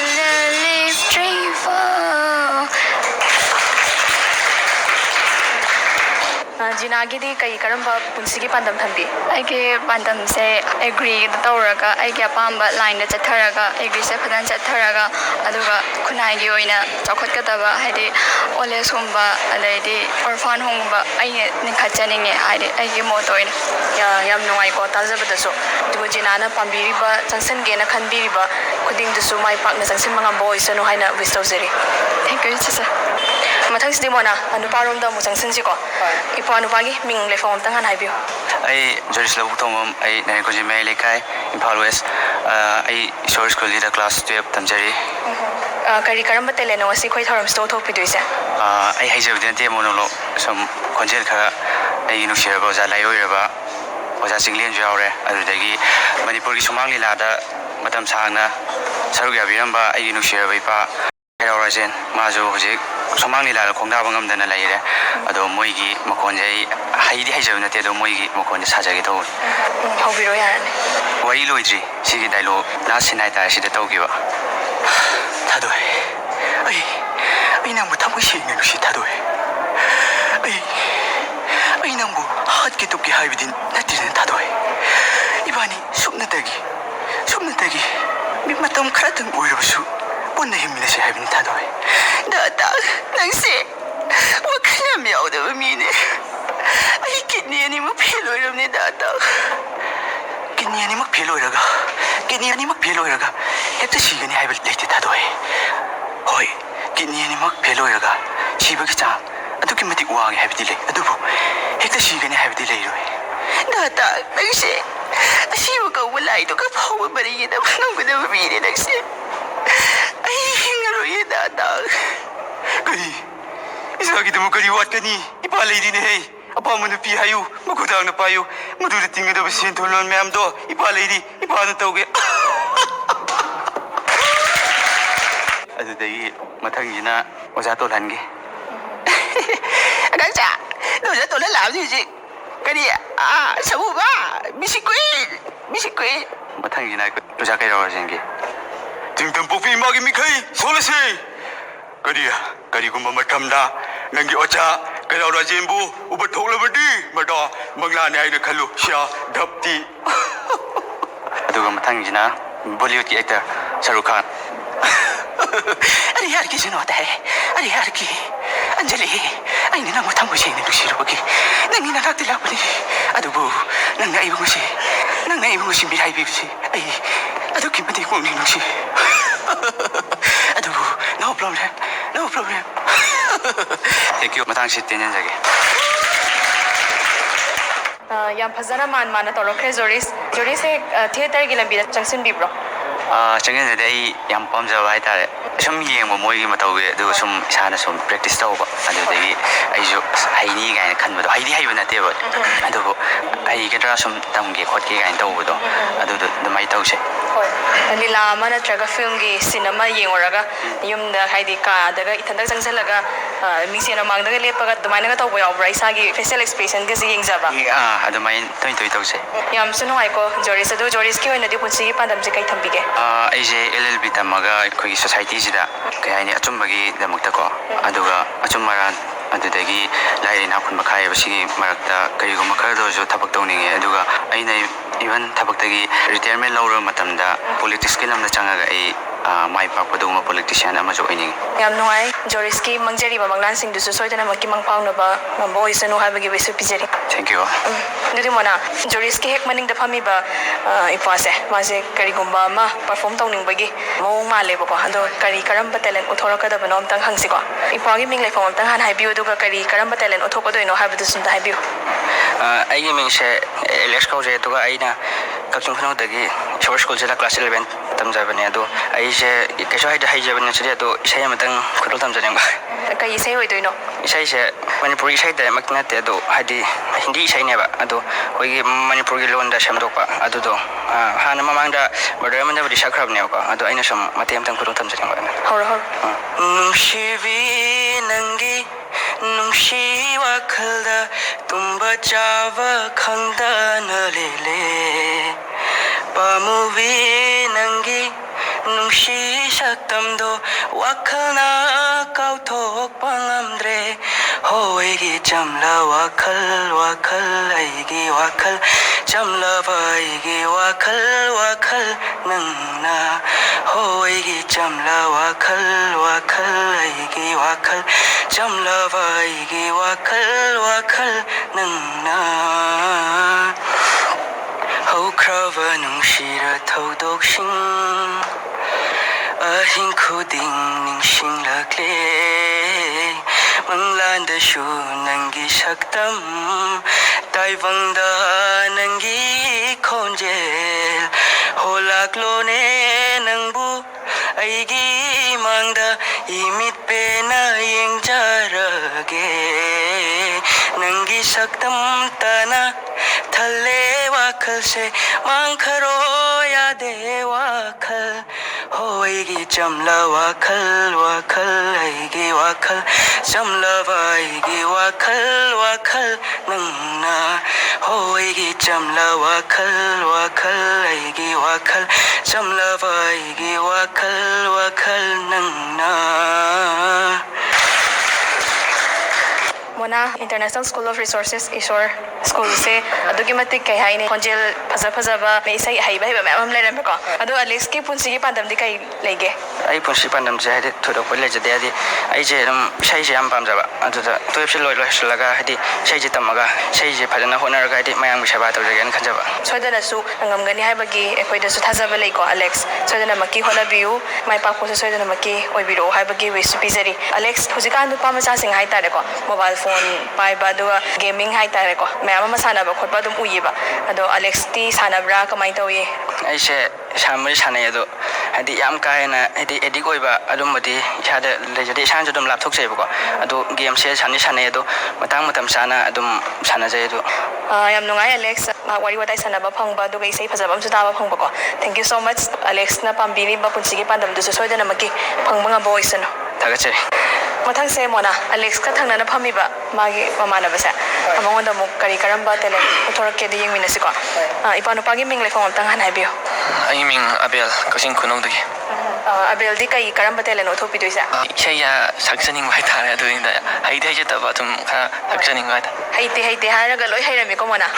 ꯖꯤꯅꯥꯒꯤꯗꯤ ꯀꯩ ꯀꯔꯝꯕ ꯄꯨꯟꯁꯤꯒꯤ ꯄꯥꯟꯗꯝ ꯊꯝꯕꯤ ꯑꯩꯒꯤ ꯄꯥꯟꯗꯝꯁꯦ ꯑꯦꯒ꯭ꯔꯤꯗ ꯇꯧꯔꯒ ꯑꯩꯒꯤ ꯑꯄꯥꯝꯕ ꯂꯥꯏꯟꯗ ꯆꯠꯊꯔꯒ ꯑꯦꯒ꯭ꯔꯤꯁꯦ ꯐꯖꯅ ꯆꯠꯊꯔꯒ ꯑꯗꯨꯒ ꯈꯨꯟꯅꯥꯏꯒꯤ ꯑꯣꯏꯅ ꯆꯥꯎꯈꯠꯀꯗꯕ ꯍꯥꯏꯗꯤ ꯑꯣꯜ ꯑꯦꯖꯒꯨꯝꯕ ꯑꯗꯩꯗꯤ ꯑꯣꯔꯐꯥꯟ ꯍꯣꯝꯒꯨꯝꯕ ꯑꯩꯅ ꯂꯤꯡꯈꯠꯆꯅꯤꯡꯉꯦ ꯍꯥꯏꯗꯤ ꯑꯩꯒꯤ ꯃꯣꯠꯇ ꯑꯣꯏꯅ ꯌꯥꯝ ꯅꯨꯡꯉꯥꯏꯀꯣ ꯇꯥꯖꯕꯗꯁꯨ ꯑꯗꯨꯒ ꯖꯤꯅꯥꯅ ꯄꯥꯝꯕꯤꯔꯤꯕ ꯆꯪꯁꯤꯟꯒꯦꯅ ꯈꯟꯕꯤꯔꯤꯕ ꯈꯨꯗꯤꯡꯗꯨꯁꯨ ꯃꯥꯏ ꯄꯥꯛꯅ ꯆꯪꯁꯤꯟꯕ ꯉꯝꯕ ꯑꯣꯏꯁꯅꯨ ꯍꯥꯏꯅ ꯋꯤꯁ ꯇꯧꯖꯔꯤ ꯊꯦꯡꯛ ꯌꯨ ꯆꯤꯆꯦ ꯃꯊꯪꯁꯤꯗꯤ ꯃꯣꯅꯥ ꯅꯨꯄꯥꯔꯣꯝꯗ ꯑꯃꯨꯛ ꯆꯪꯁꯤꯟꯁꯤꯀꯣ ꯏꯄ꯭ꯋꯥ ꯅꯨꯄꯥꯒꯤ ꯃꯤꯡ ꯂꯩꯐꯝ ꯑꯝꯇꯪ ꯍꯥꯟꯅ ꯍꯥꯏꯕꯤꯌꯨ ꯑꯩ ꯖꯣꯔꯤꯁ ꯂꯧꯕꯨꯛꯊꯣꯡꯕꯝ ꯑꯩ ꯅꯔꯦꯟꯈꯣꯡꯖꯤꯟ ꯃꯌꯥꯏ ꯂꯩꯀꯥꯏ ꯏꯝꯐꯥꯜ ꯋꯦꯁ ꯑꯩ ꯏꯁꯣꯔ ꯁ꯭ꯀꯨꯜꯒꯤꯗ ꯀ꯭ꯂꯥꯁ 12 ꯇꯝꯖꯔꯤ ꯀꯔꯤ ꯀꯔꯝꯕ ꯇꯦꯂꯦꯟꯅꯣ ꯉꯁꯤ ꯑꯩꯈꯣꯏ ꯊꯧꯔꯝꯁꯤꯗ ꯎꯠꯊꯣꯛꯄꯤꯗꯣꯏꯁꯦ ꯑꯩ ꯍꯩꯖꯕꯗꯤ ꯅꯠꯇꯦ ꯃꯣꯅꯣꯂꯣꯛ ꯁꯨꯝ ꯈꯣꯟꯖꯦꯜ ꯈꯔ ꯑꯩꯒꯤ ꯅꯨꯡꯁꯤꯔꯕ ꯑꯣꯖꯥ ꯂꯥꯏꯑꯣꯏꯔꯕ ꯑꯣꯖꯥ ꯆꯤꯡꯂꯦꯟꯁꯨ ꯌꯥꯎꯔꯦ ꯑꯗꯨꯗꯒꯤ ꯃꯅꯤꯄꯨꯔꯒꯤ ꯁꯨꯃꯥꯡ ꯂꯤꯂꯥꯗ ꯃꯇꯝ ꯁꯥꯡꯅ ꯁꯔꯨꯛ ꯌꯥꯕꯤꯔꯝꯕ ꯑꯩꯒꯤ ꯅꯨꯡꯁꯤꯔꯕ ꯏꯄꯥ ꯍꯩꯔꯥꯎ ꯔꯥꯖꯦꯟ ꯃꯥꯁꯨ ꯍꯧꯖꯤꯛ ꯁꯨꯃꯥꯡ ꯂꯤꯂꯥꯗ ꯈꯣꯡꯗꯥꯕ ꯉꯝꯗꯅ ꯂꯩꯔꯦ ꯑꯗꯣ ꯃꯣꯏꯒꯤ ꯃꯈꯣꯟꯁꯦ ꯑꯩ ꯍꯩꯗꯤ ꯍꯩꯖꯕ ꯅꯠꯇꯦ ꯑꯗꯣ ꯃꯣꯏꯒꯤ ꯃꯈꯣꯟꯁꯦ ꯁꯥꯖꯒꯦ ꯇꯧꯕꯅꯤ ꯍꯧꯕꯤꯔꯣ ꯌꯥꯔꯅꯤ ꯋꯥꯔꯤ ꯂꯣꯏꯗ꯭ꯔꯤ ꯁꯤꯒꯤ ꯗꯥꯏꯂꯣꯛ ꯂꯥꯁ ꯁꯤꯟ ꯍꯥꯏꯇꯥꯔꯦ ꯁꯤꯗ ꯇꯧꯈꯤꯕ ꯊꯥꯗꯣꯏ ꯑꯩ ꯅꯪꯕꯨ ꯊꯃꯣꯏ ꯁꯦꯡꯅ ꯅꯨꯡꯁꯤ ꯊꯥꯗꯣꯏ ꯑꯩ ꯅꯪꯕు ꯍꯥꯠꯀꯦ ꯇꯨꯞꯀꯦ ꯍꯥꯏꯕꯗꯤ ꯅꯠꯇꯦꯗꯅ ꯊꯥꯗꯣꯏ 이반이 숲나대기 ꯃꯇꯝ ꯈꯔꯇꯪ ꯑꯣꯏꯔꯕꯁꯨ ꯄꯨꯟꯅ ꯍꯤꯡꯃꯤꯟꯅꯁꯤ ꯍꯥꯏꯕꯅꯤ ꯊꯥꯗꯣꯏ ꯗꯥꯗꯥ ꯅꯪꯁꯦ ꯋꯥꯈꯜ ꯌꯥꯝ ꯌꯥꯎꯗꯕ ꯃꯤꯅꯦ ꯑꯩ ꯀꯤꯗꯅꯤ ꯑꯅꯤꯃꯛ ꯐꯦꯜ ꯑꯣꯏꯔꯕꯅꯦ ꯗꯥꯗꯥ ꯀꯤꯗꯅꯤ ꯑꯅꯤꯃꯛ ꯐꯦꯜ ꯑꯣꯏꯔꯒ ꯍꯦꯛꯇ ꯁꯤꯒꯅꯤ ꯍꯥꯏꯕ ꯂꯩꯇꯦ ꯊꯥꯗꯣꯏ ꯍꯣꯏ kidney animak phelo yaga siba ki cha adu ki mati wa ga habdi le adu bo hekta si gane habdi le ro na ta nagse asiba ka walai to ka phaw bari ye da nang ko da bi ne nagse ai ngaro ye da da kari isa ki dum kari wat kani ipa le di ne hey apa mun pi hayu magudang na payo madu tinga da sin thulon mem do ipa le di ipa na tawge adudagi mathangina oja to lange agacha oja to la ji ji kari sabu ba misikui mathangina oja kai rawar jenge tingtam pofi magi mikai solase kari gumba matamda nangi oja kai rawar jembu uba tholabadi mada mangla ne ai khalu sha dhapti aduga mathangina Bollywood actor Shahrukh Khan अरे यार की सुनो होता है अरे यार की अंजलि आई ने ना मुथम को शेने दुशिरो बकी नंगी ना लागते लापनी अदुबो नंग ना इबो सी बिराई बिसी आई अदु की मते को नि नुसी अदुबो नो प्रॉब्लम थैंक यू मतंग सिट तेन जगे ꯌꯥꯝ ꯐꯖꯅ ꯃꯥꯟꯅ ꯇꯧꯔꯛꯈ꯭ꯔꯦ ꯖꯣꯔꯤꯁꯦ ꯊꯤꯌꯦꯇꯔꯒꯤ ꯂꯝꯕꯤꯗ ꯆꯪꯁꯤꯟꯕꯤꯕ꯭ꯔꯣ ꯆꯪꯁꯤꯟꯖꯗꯦ ꯑꯩ ꯌꯥꯝ ꯄꯥꯝꯖꯕ ꯍꯥꯏꯇꯥꯔꯦ ꯁꯨꯝ ꯌꯦꯡꯕ ꯃꯣꯏꯒꯤ ꯃꯇꯧꯒꯤ ꯑꯗꯨꯒ ꯁꯨꯝ ꯏꯁꯥꯅ ꯁꯨꯝ ꯄ꯭ꯔꯦꯛꯇꯤꯁ ꯇꯧꯕ ꯑꯗꯨꯗꯒꯤ ꯑꯩꯁꯨ ꯍꯩꯅꯤ ꯀꯥꯏꯅ ꯈꯟꯕꯗꯣ ꯍꯩꯗꯤ ꯍꯩꯕ ꯅꯠꯇꯦꯕ ꯑꯗꯨꯕꯨ ꯍꯩꯒꯗ꯭ꯔꯥ ꯁꯨꯝ ꯇꯝꯒꯦ ꯈꯣꯠꯀꯦ ꯀꯥꯏꯅ ꯇꯧꯕꯗꯣ ꯑꯗꯨꯗꯣ ꯑꯗꯨꯃꯥꯏꯅ ꯇꯧꯁꯦ ꯍꯣꯏ ꯂꯤꯂꯥ ꯑꯃ ꯅꯠꯇ꯭ꯔꯒ ꯐꯤꯜꯝꯒꯤ ꯁꯤꯟ ꯑꯃ ꯌꯦꯡꯉꯨꯔꯒ ꯌꯨꯝꯗ ꯍꯥꯏꯗꯤ ꯀꯥꯗꯒ ꯏꯊꯟꯇ ꯆꯪꯁꯤꯜꯂꯒ ꯃꯤꯡꯁꯦꯟ ꯃꯃꯥꯡꯗꯒ ꯂꯦꯞꯄꯒ ꯑꯗꯨꯃꯥꯏꯅꯒ ꯇꯧꯕ ꯌꯥꯎꯕ꯭ꯔꯥ ꯏꯁꯥꯒꯤ ꯐꯦꯁꯤꯌꯦꯜ ꯑꯦꯛꯁꯄ꯭ꯔꯦꯁꯟꯒꯁꯦ ꯌꯦꯡꯖꯕ ꯑꯗꯨꯃꯥꯏꯅ ꯇꯣꯏ ꯇꯧꯁꯦ ꯌꯥꯝꯁꯨ ꯅꯨꯡꯉꯥꯏꯀꯣ ꯖꯣꯔꯤꯁ ꯑꯗꯨ ꯖꯣꯔꯤꯁꯀꯤ ꯑꯣꯏꯅꯗꯤ ꯄꯨꯟꯁꯤꯒꯤ ꯄꯥꯟꯗꯝꯁꯦ ꯀꯩ ꯊꯝꯕꯤꯒꯦ ꯑꯩꯁꯦ LLB ꯇꯝꯃꯒ ꯑꯩꯈꯣꯏꯒꯤ ꯁꯣꯁꯥꯏꯇꯤꯁꯤꯗ ꯀꯩ ꯍꯥꯏꯅꯤ ꯑꯆꯨꯝꯕꯒꯤꯗꯃꯛꯇꯀꯣ ꯑꯗꯨꯒ ꯑꯆꯨꯝ ꯑꯔꯥꯟ ꯑꯗꯨꯗꯒꯤ ꯂꯥꯏꯔꯩ ꯈꯨꯟꯕ ꯈꯥꯏꯕꯁꯤꯒꯤ ꯃꯔꯛꯇ ꯀꯔꯤꯒꯨꯝꯕ ꯈꯔꯗ ꯑꯣꯏꯔꯁꯨ ꯊꯕꯛ ꯇꯧꯅꯤꯡꯉꯦ ꯑꯗꯨꯒ ꯑꯩꯅ ꯏꯚꯟ ꯊꯕꯛꯇꯒꯤ ꯔꯤꯇꯥꯌꯔꯃꯦꯟ ꯂꯧꯔꯕ ꯃꯇꯝꯗ ꯄꯣꯂꯤꯇꯤꯛꯁꯀꯤ ꯂꯝꯗ ꯆꯪꯉꯒ ꯑꯩ ꯃꯥꯏ ꯄꯥꯛꯄ ꯑꯗꯨꯒꯨꯝꯕ ꯄꯣꯂꯤꯇꯤꯁꯤꯌꯥꯟ ꯑꯃꯁꯨ ꯑꯣꯏꯅꯤꯡꯉꯤ ꯌꯥꯝ ꯅꯨꯡꯉꯥꯏ ꯖꯣꯔꯤꯁꯀꯤ ꯃꯪꯖꯔꯤꯕ ꯃꯪꯂꯥꯟꯁꯤꯡꯗꯨꯁꯨ ꯁꯣꯏꯗꯅꯃꯛꯀꯤ ꯃꯪ ꯐꯥꯎꯅꯕ ꯉꯝꯕ ꯑꯣꯏꯁꯅꯨ ꯍꯥꯏꯕꯒꯤ ꯋꯤꯁꯁꯨ ꯄꯤꯖꯔꯤ ꯊꯦꯡꯛ ꯌꯨ ꯑꯗꯨꯗꯤ ꯃꯣꯅꯥ ꯖꯣꯔꯤꯁꯀꯤ ꯍꯦꯛ ꯃꯅꯤꯡꯗ ꯐꯝꯃꯤꯕ ꯏꯄꯥꯁꯦ ꯃꯥꯁꯦ ꯀꯔꯤꯒꯨꯝꯕ ꯑꯃ ꯄꯔꯐꯣꯔꯝ ꯇꯧꯅꯤꯡꯕꯒꯤ ꯃꯑꯣꯡ ꯃꯥꯜꯂꯦꯕꯀꯣ ꯑꯗꯣ ꯀꯔꯝꯕ ꯇꯦꯂꯦꯟ ꯎꯠꯊꯣꯔꯛꯀꯗꯕꯅꯣ ꯑꯝꯇꯪ ꯍꯪꯁꯤꯀꯣ ꯏꯄꯥꯒꯤ ꯃꯤꯡ ꯂꯩꯐꯝ ꯑꯝꯇꯪ ꯍꯥꯟꯅ ꯍꯥꯏꯕꯤꯌꯨ ꯑꯗꯨꯒ ꯀꯔꯝꯕ ꯇꯦꯂꯦꯟ ꯎꯠꯊꯣꯛꯀꯗꯣꯏꯅꯣ ꯍꯥꯏꯕꯗꯨꯁꯨ ꯑꯝꯇ ꯍꯥꯏꯕꯤꯌꯨ ꯑꯩꯒꯤ ꯃꯤꯡꯁꯦ ꯑꯦꯂꯦꯛꯁ ꯀꯧꯖꯩ ꯑꯗꯨꯒ ꯑꯩꯅ ꯀꯛꯆꯤꯡ ꯈꯨꯅꯧꯗꯒꯤ ꯏꯁꯣꯔ ꯁ꯭ꯀꯨꯜꯁꯤꯗ ꯀ꯭ꯂꯥꯁ 11 ꯇꯝꯖꯕꯅꯦ ꯑꯗꯣ ꯑꯩꯁꯦ ꯀꯩꯁꯨ ꯍꯩꯖꯕ ꯅꯠꯆꯗꯦ ꯑꯗꯣ ꯏꯁꯩ ꯑꯃꯇꯪ ꯈꯨꯠꯂꯣ ꯇꯝꯖꯅꯤꯡꯕ ꯀꯩ ꯏꯁꯩ ꯑꯣꯏꯗꯣꯏꯅꯣ ꯏꯁꯩꯁꯦ ꯃꯅꯤꯄꯨꯔꯤ ꯏꯁꯩ ꯗꯥꯏꯔꯦꯛꯃꯛꯇꯤ ꯅꯠꯇꯦ ꯑꯗꯣ ꯍꯥꯏꯗꯤ ꯍꯤꯟꯗꯤ ꯏꯁꯩꯅꯦꯕ ꯑꯗꯣ ꯑꯩꯈꯣꯏꯒꯤ ꯃꯅꯤꯄꯨꯔꯒꯤ ꯂꯣꯟꯗ ꯁꯦꯝꯗꯣꯛꯄ ꯑꯗꯨꯗꯣ ꯍꯥꯟꯅ ꯃꯃꯥꯡꯗ ꯕ꯭ꯔꯗꯔ ꯑꯃꯅꯕꯨꯗꯤ ꯁꯛꯈ꯭ꯔꯕꯅꯦꯕꯀꯣ ꯑꯗꯣ ꯑꯩꯅ ꯁꯨꯝ ꯃꯇꯦꯛ ꯑꯃꯇꯪ ꯈꯨꯠꯂꯣ ꯇꯝꯖꯅꯤꯡꯕ ꯍꯧꯔꯣ ꯅꯨꯡꯁꯤꯕꯤ ꯅꯪꯒꯤ ꯅꯨꯡꯁꯤ ꯋꯥꯈꯜꯗ ꯇꯨꯝꯕ ꯆꯥꯕ ꯈꯪꯗꯅ ꯂꯦꯂꯦ ꯄꯥꯝꯃꯨꯕꯤ ꯅꯪꯒꯤ ꯅꯨꯡꯁꯤ ꯁꯛꯇꯝꯗꯣ ꯋꯥꯈꯜꯅ ꯀꯥꯎꯊꯣꯛꯄ ꯉꯝꯗ꯭ꯔꯦ ꯍꯣꯏꯒꯤ ꯆꯝꯂ ꯋꯥꯈꯜ ꯑꯩꯒꯤ ꯋꯥꯈꯜ ꯆꯝꯂꯕ ꯑꯩꯒꯤ ꯋꯥꯈꯜ ꯅꯪꯅ ꯍꯣꯏꯒꯤ ꯆꯝꯂ ꯋꯥꯈꯜ ꯑꯩꯒꯤ ꯋꯥꯈꯜ ꯆꯝꯂꯕ ꯑꯩꯒꯤ ꯋꯥꯈꯜ ꯅꯪꯅ ꯍꯧꯈ꯭ꯔꯕ ꯅꯨꯡꯁꯤꯔ ꯊꯧꯗꯣꯛꯁꯤꯡ ꯑꯍꯤꯡ ꯈꯨꯗꯤꯡ ꯅꯤꯡꯁꯤꯡꯂꯛꯂꯦ ꯃꯪꯂꯥꯟꯗꯁꯨ ꯅꯪꯒꯤ ꯁꯛꯇꯝ ꯇꯥꯏꯕꯪꯗ ꯅꯪꯒꯤ ꯈꯣꯟꯖꯦꯜ ꯍꯣꯂꯛꯂꯣꯅꯦ ꯅꯪꯕꯨ ꯑꯩꯒꯤ ꯃꯥꯡꯗ 이밋 빼나 ꯌꯦꯡꯖꯔꯒꯦ ꯅꯪꯒꯤ ꯁꯛꯇꯝ ꯇꯅ ꯊꯜꯂꯦ ꯋꯥꯈꯜꯁꯦ ꯃꯥꯡꯈꯔꯣ ꯌꯥꯗꯦ ꯋꯥꯈꯜ ꯍꯣꯏꯒꯤ ꯆꯝꯂ ꯋꯥꯈꯜ ꯑꯩꯒꯤ ꯋꯥꯈꯜ ꯆꯝꯂꯕ ꯑꯩꯒꯤ ꯋꯥꯈꯜ ꯅꯪꯅ ꯍꯣꯏꯒꯤ ꯆꯝꯂ ꯋꯥꯈꯜ ꯑꯩꯒꯤ ꯋꯥꯈꯜ ꯆꯝꯂꯕ ꯑꯩꯒꯤ ꯋꯥꯈꯜ ꯅꯪꯅ Mona International School of Resources ISOR School se adugi matik kai haini konjel phajaba me isai haiba haiba ma'am leram ko adu Alex ki punsi ki pandam di kai lege ai punsi pandam je hadi thodo ko leje de hadi ai je sai je am pamjaba aduda toyep se loi laga hadi sai je tamaga sai je phajana honor ga hadi mayang bisaba to gen khanjaba soidana su ngamgani haiba gi ekoi da su thajaba lei ko Alex soidana maki hona biu mai pa ko soidana maki oibiro haiba gi wish pizari Alex hujikan nu pa ma sa sing hai tare ko mobile phone pai ba do gaming hai tare ko ma'am मसाना खोप उयेबा अदो Alex ती सानब्रा कमाई तौये ऐसे सामरी साने अदो हदी याम कायना हदी एडिक ओइबा अदुमबदी इसादा लेजदे इसान जो दम लैपटॉप सेबको अदो गेम से साने अदो मतंग मतम साना अदुम सानाजे अदो याम नुंगाई अलेक्स वारी वाताई सानाबा फंगबा दुगा इसै फजबम सुताबा फंगबको thank you so much Alex ना पाम्बिनी बा पुंसिगी पांदम दुसु सोइदना मकी फंगबंगा बॉयसनो थागचे मथंग से मोना अलेक्स का थंगना फमीबा मागी ममानबसे अमंगोंदा मु करी करंबा तेले उथोरके दि यंगमिनसिको इपानुपागी मिंग लेखों तंग हन हाइबियो आई मिंग अबेल कसिंग खुनौदगी अबेल दी कई करंबा तेले नो थोपिदोइसा इसेया सक्सनिंग हाय थारे अदुइंदा हाइदे हाइजे तबा तुम खा सक्सनिंग हाय हाइते हारगा लोय हाइरमिको मोना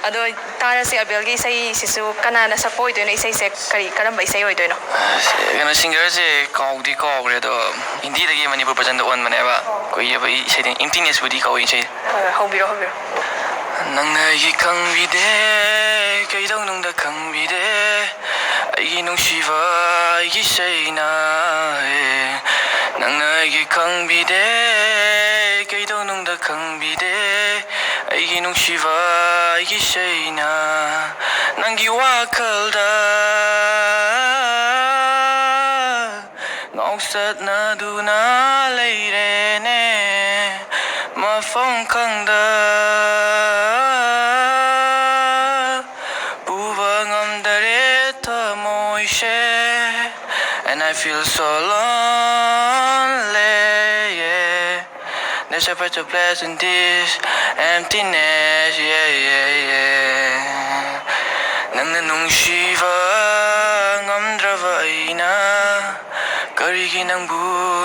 अदो तारा से अबेल गी सही सिसु कनाना सपोय दोइनो इसै से करी करंबा इसै होइदोइनो गना सिंगर से काउदी काउरे दो हिंदी दगी मणिपुर भजन ओन मनेबा कोई अब इसे इंटिनेस बुदी काउ इसे होबिरो नंगना इ खंबिदे कैदौ नुंदा खंबिदे आई नुंशिवा इ सैना नंगना इ खंबिदे कैदौ नुंदा खंबिदे आई नुंशिवा इ सैना नंगी वाखलदा नौसदना दुना लेरेने मफम खंगदा and I feel so lonely, yeah. There's a better place in this emptiness, yeah. Nangna nungsiva ngamdrava aina karigi nangbu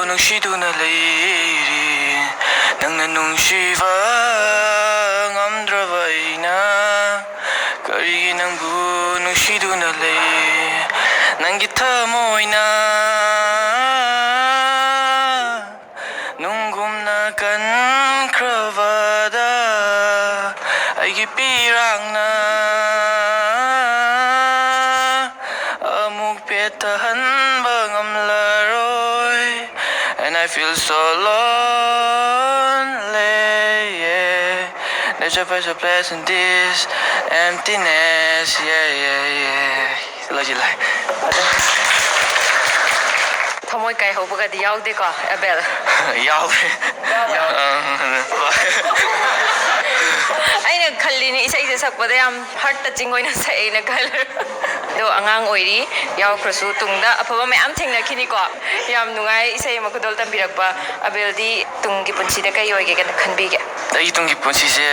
nungsiduna leiri nangna nungsiva ngamdrava aina karigi nangbu nungsiduna leiri nangi thamoina nungumna kan kravada aigi pirangna amuk petahan bangamlaroi and I feel so lonely, yeah. There's a better place in this emptiness, yeah. Lojilai थमोय काय होबगा दि यावदे को अबेल यावदे आइना खल्लिनि इसै जे सकपदे याम heart touching ओइना सैना खल दो अंगांग ओइरी याव ख्रसु तुंगदा अफबा मयाम थेंगनाखिनि को याम नुंगाय इसै मखदोल तंबिरकबा अबेल दि तुंगी पुंसिदे काय ओइगे गन खनबिगे दई तुंगी पुंसि से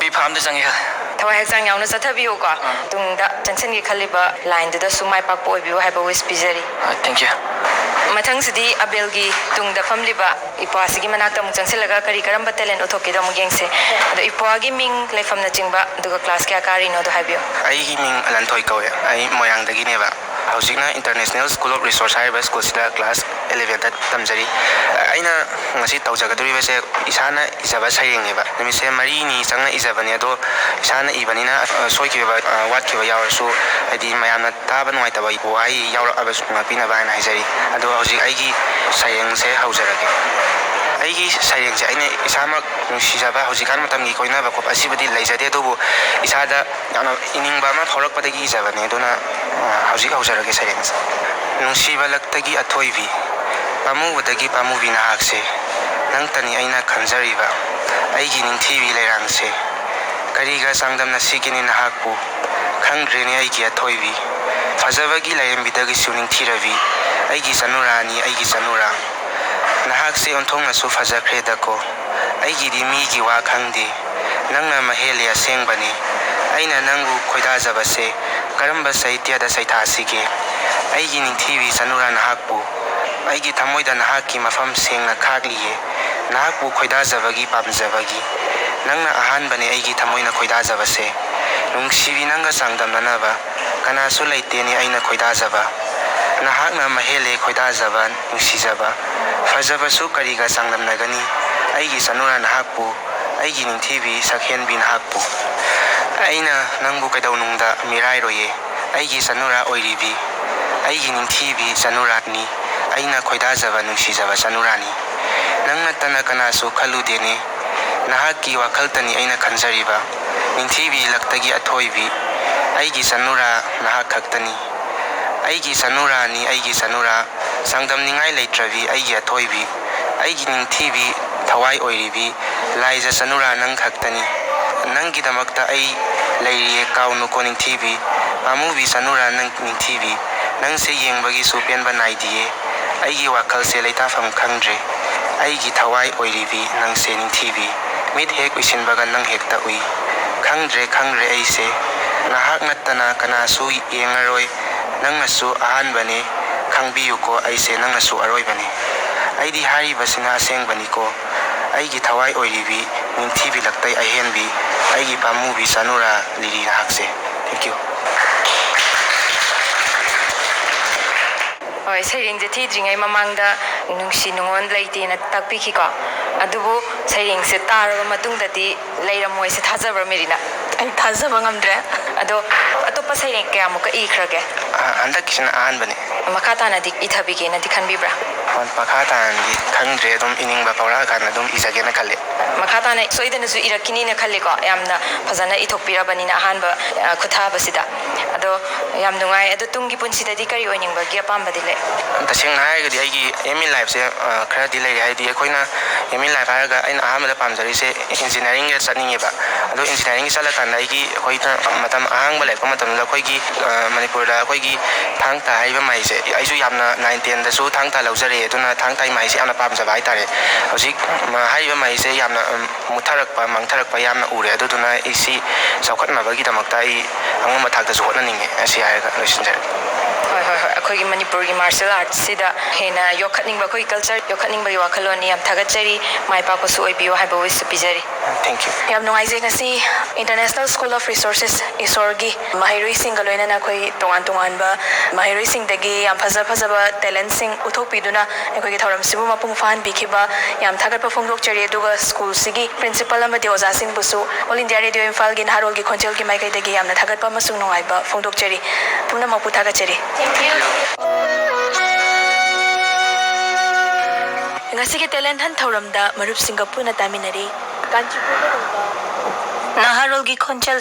बिफाम दे संगे थवाय हक्चांग यावना सथबियो को तुंगदा चंसनगी खलिबा लाइन ददा सुमाय पाक ओइबियो हाइबा विस पिजरी थैंक यू मथंग सिदी अबेल की तुंगदा फमलिबा इपासी की मनाक तम चंगसिलगा करी करम टैलेंट उथोके दम गेंगसे अदो इपागी मिंग लेफम न चिंगबा दुगा क्लास क्या कारिनो दो हाइबियो आई की मिंग अलानथोय कवे आई मोयांग दगिनेबा हौजिकना इंटरनेशनल स्कूल ऑफ रिसोर्स हाइबा स्कूल सिदा क्लास 11 ता तमजरी आइना ngasi tawjagduribe isana ijaba sayengeba nimise mari ni changna ijabani ado isana ibanina soikiba watkiba yawarsu adi mayamna taba nuaitaba wai yawra abasu ngapina ba na hajari ado hojik aigi sayeng se haujarage aigi sayeng se aine isama nusijaba hojikan matamgi koina ba kop asibadi leijade dobu isada yana iningba ma phorok padagi ijabani dona hojik haujarage sayeng nusiba laktagi athoibi पामुबदगी पामुबीना आगसे नंतनी आइना खंजरीबा आइगी निंथीबी लेरांगसे करीगा सांगदमना सिगिनी नहाकु खंग्रेनी आइगी अथोइबी फजबगी लायमबिदगी सुनिंथीरबी आइगी सनुरानी आइगी सनुरा नहाकसे ओंथोंनासु फजख्रेदको आइगी दिमीगी वा खंगदे नंगना महेले असेंगबनी आइना नंगु खोइदाजबसे करंबा साहित्यदा सैथासिगे आइगी निंथीबी सनुरा नहाकु आइगी थमोइदा नहाकी मफम सेंगना खागलिए ꯅꯍꯥꯛꯄꯨ ꯈꯣꯏꯗꯥꯖꯕꯒꯤ ꯄꯥꯝꯖꯕꯒꯤ ꯅꯪꯅ ꯑꯍꯥꯟꯕꯅꯦ ꯑꯩꯒꯤ ꯊꯃꯣꯏꯅ ꯈꯣꯏꯗꯥꯖꯕꯁꯦ ꯅꯨꯡꯁꯤꯕꯤ ꯅꯪꯒ ꯆꯥꯡꯗꯝꯅꯅꯕ ꯀꯅꯥꯁꯨ ꯂꯩꯇꯦꯅꯦ ꯑꯩꯅ ꯈꯣꯏꯗꯥꯖꯕ ꯅꯍꯥꯛꯅ ꯃꯍꯦꯜꯂꯦ ꯈꯣꯏꯗꯥꯖꯕ ꯅꯨꯡꯁꯤꯖꯕ ꯐꯖꯕꯁꯨ ꯀꯔꯤꯒ ꯆꯥꯡꯗꯝꯅꯒꯅꯤ ꯑꯩꯒꯤ ꯆꯅꯨꯔꯥ ꯅꯍꯥꯛꯄꯨ ꯑꯩꯒꯤ ꯅꯤꯡꯊꯤꯕꯤ ꯁꯛꯍꯦꯟꯕꯤ ꯅꯍꯥꯛꯄꯨ ꯑꯩꯅ ꯅꯪꯕꯨ ꯀꯩꯗꯧꯅꯨꯡꯗ ꯃꯤꯔꯥꯏꯔꯣꯏꯌꯦ ꯑꯩꯒꯤ ꯆꯅꯨꯔꯥ ꯑꯣꯏꯔꯤꯕꯤ ꯑꯩꯒꯤ ꯅꯤꯡꯊꯤꯕꯤ ꯆꯅꯨꯔꯥꯅꯤ ꯑꯩꯅ ꯈꯣꯏꯗꯥꯖꯕ ꯅꯨꯡꯁꯤꯖꯕ ꯆꯅꯨꯔꯥꯅꯤ ꯅꯪ ꯅꯠꯇꯅ ꯀꯅꯥꯁꯨ ꯈꯜꯂꯨꯗꯦꯅꯦ ꯅꯍꯥꯛꯀꯤ ꯋꯥꯈꯜꯇꯅꯤ ꯑꯩꯅ ꯈꯟꯖꯔꯤꯕ ꯅꯤꯡꯊꯤꯕꯤ ꯂꯛꯇꯒꯤ ꯑꯊꯣꯏꯕꯤ ꯑꯩꯒꯤ ꯆꯅꯨꯔꯥ ꯅꯍꯥꯛ ꯈꯛꯇꯅꯤ ꯑꯩꯒꯤ ꯆꯅꯨꯔꯥꯅꯤ ꯑꯩꯒꯤ ꯆꯅꯨꯔꯥ ꯆꯥꯡꯗꯝꯅꯤꯡꯉꯥꯏ ꯂꯩꯇ꯭ꯔꯕꯤ ꯑꯩꯒꯤ ꯑꯊꯣꯏꯕꯤ ꯑꯩꯒꯤ ꯅꯤꯡꯊꯤꯕꯤ ꯊꯋꯥꯏ ꯑꯣꯏꯔꯤꯕꯤ ꯂꯥꯏꯖ ꯆꯅꯨꯔꯥ ꯅꯪ ꯈꯛꯇꯅꯤ ꯅꯪꯒꯤꯗꯃꯛꯇ ꯑꯩ ꯂꯩꯔꯤꯌꯦ ꯀꯥꯎꯅꯨꯀꯣ ꯅꯤꯡꯊꯤꯕꯤ ꯄꯥꯝꯃꯨꯕꯤ ꯆꯅꯨꯔꯥ ꯅꯪ ꯅꯤꯡꯊꯤꯕꯤ ꯅꯪꯁꯦ ꯌꯦꯡꯕꯒꯤꯁꯨ ꯄꯦꯟꯕ ꯅꯥꯏꯗꯤꯌꯦ ꯑꯩꯒꯤ ꯋꯥꯈꯜꯁꯦ ꯂꯩꯇꯥꯐꯝ ꯈꯪꯗ꯭ꯔꯦ ꯑꯩꯒꯤ ꯊꯋꯥꯏ ꯑꯣꯏꯔꯤꯕꯤ ꯅꯪꯁꯦ ꯅꯤꯡꯊꯤꯕꯤ ꯃꯤꯠ ꯍꯦꯛ ꯎꯏꯁꯤꯟꯕꯒ ꯅꯪ ꯍꯦꯛꯇ ꯎꯏ ꯈꯪꯗ꯭ꯔꯦ ꯑꯩꯁꯦ ꯅꯍꯥꯛ ꯅꯠꯇꯅ ꯀꯅꯥꯁꯨ ꯌꯦꯡꯉꯔꯣꯏ ꯅꯪꯅꯁꯨ ꯑꯍꯥꯟꯕꯅꯦ ꯈꯪꯕꯤꯌꯨꯀꯣ ꯑꯩꯁꯦ ꯅꯪꯅꯁꯨ ꯑꯔꯣꯏꯕꯅꯤ ꯑꯩꯗꯤ ꯍꯥꯏꯔꯤꯕꯁꯤꯅ ꯑꯁꯦꯡꯕꯅꯤꯀꯣ ꯑꯩꯒꯤ ꯊꯋꯥꯏ ꯑꯣꯏꯔꯤꯕꯤ ꯅꯤꯡꯊꯤꯕꯤ ꯂꯛꯇꯩ ꯑꯍꯦꯟꯕꯤ ꯑꯩꯒꯤ ꯄꯥꯝꯃꯨꯕꯤ ꯆꯅꯨꯔꯥ ꯂꯤꯔꯤ ꯅꯍꯥꯛꯁꯦ ꯊꯦꯡꯛ ꯌꯨ ꯍꯣꯏ ꯁꯩꯔꯦꯡꯁꯦ ꯊꯤꯗ꯭ꯔꯤꯉꯩ ꯃꯃꯥꯡꯗ ꯅꯨꯡꯁꯤ ꯅꯨꯡꯉꯣꯟ ꯂꯩꯇꯦꯅ ꯇꯥꯛꯄꯤꯈꯤꯀꯣ ꯑꯗꯨꯕꯨ ꯁꯩꯔꯦꯡꯁꯦ ꯇꯥꯔꯕ ꯃꯇꯨꯡꯗꯗꯤ ꯂꯩꯔꯝꯃꯣꯏꯁꯦ ꯊꯥꯖꯕ꯭ꯔꯥ ꯃꯦꯔꯤꯅꯥ ꯑꯩ ꯊꯥꯖꯕ ꯉꯝꯗ꯭ꯔꯦ ꯑꯗꯣ ꯑꯇꯣꯞꯄ ꯁꯩꯔꯦꯡ ꯀꯌꯥꯃꯨꯛꯀ ꯏꯈ꯭ꯔꯒꯦ ꯍꯟꯗꯛꯀꯤꯁꯤꯅ ꯑꯍꯥꯟꯕꯅꯤ ꯃꯈꯥ ꯇꯥꯅꯗꯤ ꯏꯊꯕꯤꯒꯦꯅꯗꯤ ꯈꯟꯕꯤꯕ꯭ꯔꯥ ꯃꯈꯥ ꯇꯥꯅꯗꯤ ꯈꯪꯗ꯭ꯔꯦ ꯑꯗꯨꯝ ꯏꯅꯤꯡꯕ ꯐꯥꯎꯔꯛꯑꯀꯥꯟꯗ ꯑꯗꯨꯝ ꯏꯖꯒꯦꯅ ꯈꯜꯂꯤ ꯃꯈꯥ ꯇꯥꯅ ꯁꯣꯏꯗꯅꯁꯨ ꯏꯔꯛꯈꯤꯅꯤꯅ ꯈꯜꯂꯤꯀꯣ ꯌꯥꯝꯅ ꯐꯖꯅ ꯏꯊꯣꯛꯄꯤꯔꯕꯅꯤ나 ꯑꯍꯥꯟꯕ ꯈꯨꯠꯊꯥꯕꯁꯤꯗ ꯑꯗꯣ ꯌꯥꯝ ꯅꯨꯡꯉꯥꯏ ꯑꯗꯣ ꯇꯨꯡꯒꯤ ꯄꯨꯟꯁꯤꯗꯗꯤ ꯀꯔꯤ ꯑꯣꯏꯅꯤꯡꯕꯒꯤ ꯑꯄꯥꯝꯕꯗꯤ ꯂꯩ तसेंना हायगदि आइगी एमई लाइफ से खरदी लेरे हाइदि अखोइना एमई लाइफ हायगा अइन अहामदा पामजरिसे इंजीनियरिंग गे चटनिंगेबा अदो इंजीनियरिंग चलकान आइगी अखोइना मतम अहांगबा लेको मतम अखोइगी मणिपुरदा अखोइगी थांगता हाइबा माइसे आइसु यामना 9 10 दसु थांगता लौजरे अदुना थांगता माइसे यामना पामजबा हाइतारे हौजिक हाइबा माइसे यामना मुथरकपा मंगथरकपा यामना उरे अदुदुना इसी चौखटनाबगी दमकता आई अंगम थागता जोहटनानिंगे असि हायगा लोइसिनजरे ꯍꯣꯏ ꯍꯣꯏ ꯍꯣꯏ ꯑꯩꯈꯣꯏꯒꯤ ꯃꯅꯤꯄꯨꯔꯒꯤ ꯃꯥꯔꯁꯦꯜ ꯑꯥꯔꯠꯁꯤꯗ ꯍꯦꯟꯅ ꯌꯣꯛꯈꯠꯅꯤꯡꯕ ꯑꯩꯈꯣꯏꯒꯤ ꯀꯜꯆꯔ ꯌꯣꯛꯈꯠꯅꯤꯡꯕꯒꯤ ꯋꯥꯈꯜꯂꯣꯟꯅꯤ ꯌꯥꯝ ꯊꯥꯒꯠꯆꯔꯤ ꯃꯥꯏ ꯄꯥꯛꯄꯁꯨ ꯑꯣꯏꯕꯤꯌꯨ ꯍꯥꯏꯕ ꯋꯤꯁꯁꯨ ꯄꯤꯖꯔꯤ थैंक यू ꯌꯥꯝ ꯅꯨꯡꯉꯥꯏꯖꯩ ꯉꯁꯤ ꯏꯟꯇꯔꯅꯦꯁꯅꯦꯜ ꯁ꯭ꯀꯨꯜ ꯑꯣꯐ ꯔꯤꯁꯣꯔꯁꯦꯁ ISORꯒꯤ ꯃꯍꯩꯔꯣꯏꯁꯤꯡꯒ ꯂꯣꯏꯅꯅ ꯑꯩꯈꯣꯏ ꯇꯣꯉꯥꯟ ꯇꯣꯉꯥꯟꯕ ꯃꯍꯩꯔꯣꯏꯁꯤꯡꯗꯒꯤ ꯌꯥꯝ ꯐꯖꯕ ꯇꯦꯂꯦꯟꯠꯁꯤꯡ ꯎꯠꯊꯣꯛꯄꯤꯗꯨꯅ ꯑꯩꯈꯣꯏꯒꯤ ꯊꯧꯔꯝꯁꯤꯕꯨ ꯃꯄꯨꯡ ꯐꯥꯍꯟꯕꯤꯈꯤꯕ ꯌꯥꯝ ꯊꯥꯒꯠꯄ ꯐꯣꯡꯗꯣꯛꯆꯔꯤ ꯑꯗꯨꯒ ꯁ꯭ꯀꯨꯜꯁꯤꯒꯤ ꯄ꯭ꯔꯤꯟꯁꯤꯄꯜ ꯑꯃꯗꯤ ꯑꯣꯖꯥꯁꯤꯡꯕꯨꯁꯨ ꯑꯣꯜ ꯏꯟꯗꯤꯌꯥ ꯔꯦꯗꯤꯑꯣ ꯏꯝꯐꯥꯜꯒꯤ ꯅꯍꯥꯔꯣꯜꯒꯤ ꯈꯣꯟꯖꯦꯜꯒꯤ ꯃꯥꯏꯀꯩꯗꯒꯤ ꯌꯥꯝꯅ ꯊꯥꯒꯠꯄ ꯑꯃꯁꯨꯡ ꯅꯨꯡꯉꯥꯏꯕ ꯐꯣꯡꯗꯣꯛꯆꯔꯤ ꯄꯨꯝꯅꯃꯛꯄꯨ ꯊꯥꯒꯠꯆꯔꯤ ꯉꯁꯤꯒꯤ ꯇꯦꯂꯦꯟꯠ ꯍꯟ ꯊꯧꯔꯝꯗ ꯃꯔꯨꯞꯁꯤꯡꯒ ꯄꯨꯟꯅ ꯇꯥꯃꯤꯟꯅꯔꯤ ꯀꯥꯟꯆꯤꯄꯨꯔꯗ ꯂꯩꯕ ꯅꯍꯥꯔꯣꯜꯒꯤ ꯈꯣꯟꯖꯦꯜ